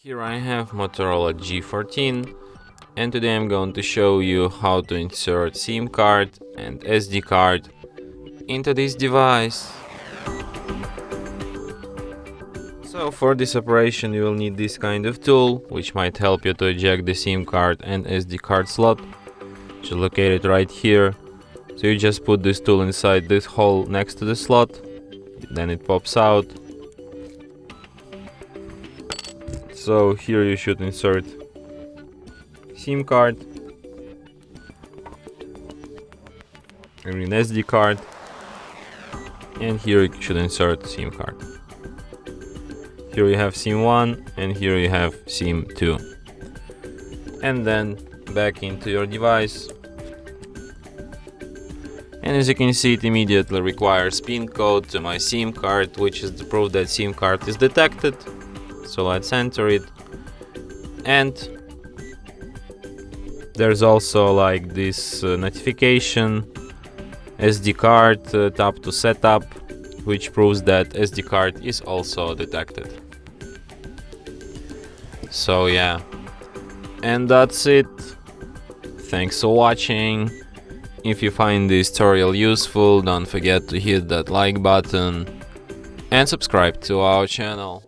Here I have Motorola G14, and today I'm going to show you how to insert SIM card and SD card into this device. So for this operation you will need this kind of tool, which might help you to eject the SIM card and SD card slot, which is located right here. So you just put this tool inside this hole next to the slot, then it pops out. So here you should insert SIM card and an SD card, and here you should insert SIM card. Here you have SIM 1 and here you have SIM 2, and then back into your device. And as you can see, it immediately requires PIN code to my SIM card, which is the proof that SIM card is detected. So let's enter it, and there's also like this notification, SD card, tap to setup, which proves that SD card is also detected. So yeah, and that's it. Thanks for watching. If you find this tutorial useful, don't forget to hit that like button and subscribe to our channel.